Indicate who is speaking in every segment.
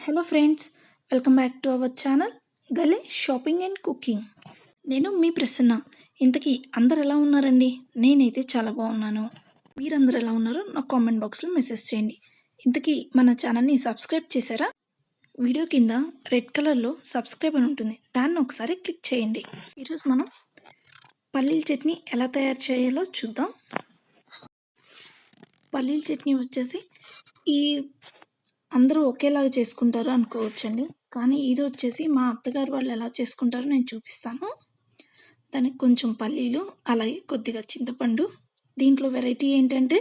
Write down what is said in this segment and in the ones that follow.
Speaker 1: Hello friends, welcome back to our channel గలే shopping and cooking. నేను మీ ప్రసన్న. ఇంతకీ అందరు ఎలా ఉన్నారండి? నేనైతే చాలా బాగున్నాను. మీరందరూ ఎలా ఉన్నారో నాకు కామెంట్ బాక్స్లో మెసేజ్ చేయండి. ఇంతకీ మన ఛానల్ని సబ్స్క్రైబ్ చేశారా? వీడియో కింద రెడ్ కలర్లో సబ్స్క్రైబ్ అని ఉంటుంది, దాన్ని ఒకసారి క్లిక్ చేయండి. ఈరోజు మనం పల్లీల చట్నీ ఎలా తయారు చేయాలో చూద్దాం. పల్లీల చట్నీ వచ్చేసి ఈ అందరూ ఒకేలాగా చేసుకుంటారు అనుకోవచ్చండి, కానీ ఇది వచ్చేసి మా అత్తగారు వాళ్ళు ఎలా చేసుకుంటారో నేను చూపిస్తాను. దానికి కొంచెం పల్లీలు, అలాగే కొద్దిగా చింతపండు. దీంట్లో వెరైటీ ఏంటంటే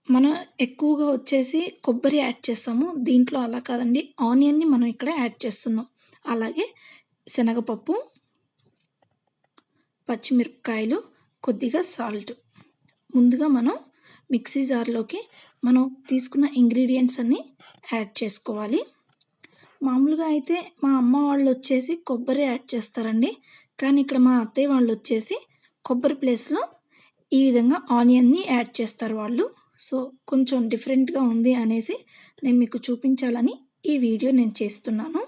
Speaker 1: మనం ఎక్కువగా వచ్చేసి కొబ్బరి యాడ్ చేస్తాము, దీంట్లో అలా కాదండి, ఆనియన్ని మనం ఇక్కడ యాడ్ చేస్తున్నాం. అలాగే శనగపప్పు, పచ్చిమిరపకాయలు, కొద్దిగా సాల్ట్. ముందుగా మనం మిక్సీ జార్లోకి మనం తీసుకున్న ఇంగ్రీడియంట్స్ అన్నీ యాడ్ చేసుకోవాలి. మామూలుగా అయితే మా అమ్మ వాళ్ళు వచ్చేసి కొబ్బరి యాడ్ చేస్తారండి, కానీ ఇక్కడ మా అత్తయ్య వాళ్ళు వచ్చేసి కొబ్బరి ప్లేస్లో ఈ విధంగా ఆనియన్ని యాడ్ చేస్తారు వాళ్ళు. సో కొంచెం డిఫరెంట్గా ఉంది అనేసి నేను మీకు చూపించాలని ఈ వీడియో నేను చేస్తున్నాను.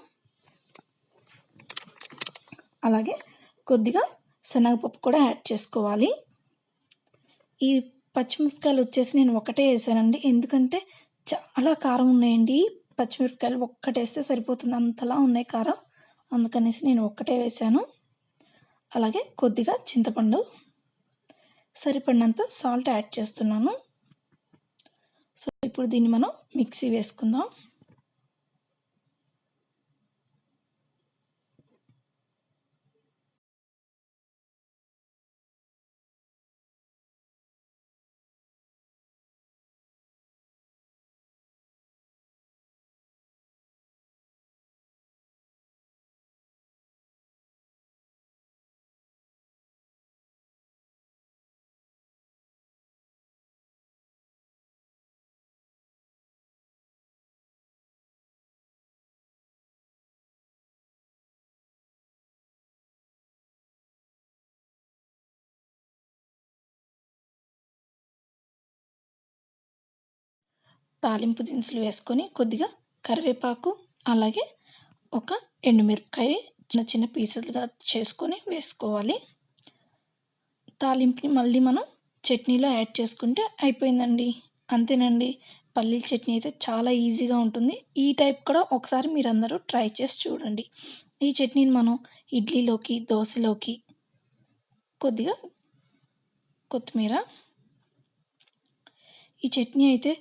Speaker 1: అలాగే కొద్దిగా శనగపప్పు కూడా యాడ్ చేసుకోవాలి. ఈ పచ్చిమిరపకాయలు వచ్చేసి నేను ఒకటే వేసానండి, ఎందుకంటే చాలా కారం ఉన్నాయండి. పచ్చిమిరపకాయలు ఒక్కటేస్తే సరిపోతుంది, అంతలా ఉన్నాయి కారం, అందుకనేసి నేను ఒక్కటే వేసాను. అలాగే కొద్దిగా చింతపండు, సరిపడినంత సాల్ట్ యాడ్ చేస్తున్నాను. సో ఇప్పుడు దీన్ని మనం మిక్సీ వేసుకుందాం. తాలింపు దినుసులు వేసుకొని కొద్దిగా కరివేపాకు, అలాగే ఒక ఎండుమిరపకాయ చిన్న చిన్న పీసులుగా చేసుకొని వేసుకోవాలి. తాలింపుని మళ్ళీ మనం చట్నీలో యాడ్ చేసుకుంటే అయిపోయిందండి, అంతేనండి. పల్లీల చట్నీ అయితే చాలా ఈజీగా ఉంటుంది. ఈ టైప్ కూడా ఒకసారి మీరందరూ ట్రై చేసి చూడండి. ఈ చట్నీని మనం ఇడ్లీలోకి, దోశలోకి, కొద్దిగా కొత్తిమీర, ఈ చట్నీ అయితే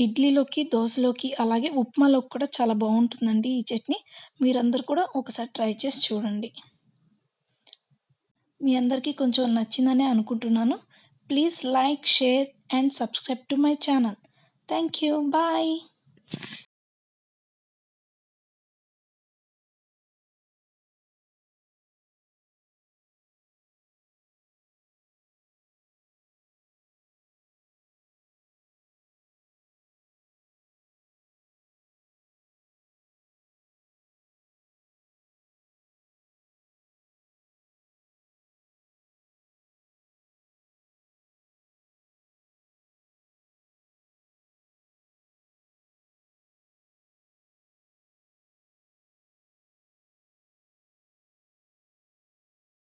Speaker 1: ఇడ్లీలోకి, దోశలోకి, అలాగే ఉప్మాలోకి కూడా చాలా బాగుంటుందండి ఈ చట్నీ. మీరందరూ కూడా ఒకసారి ట్రై చేసి చూడండి. మీ అందరికీ కొంచెం నచ్చిందనే అనుకుంటున్నాను. Please like, share and subscribe to my channel. Thank you. Bye.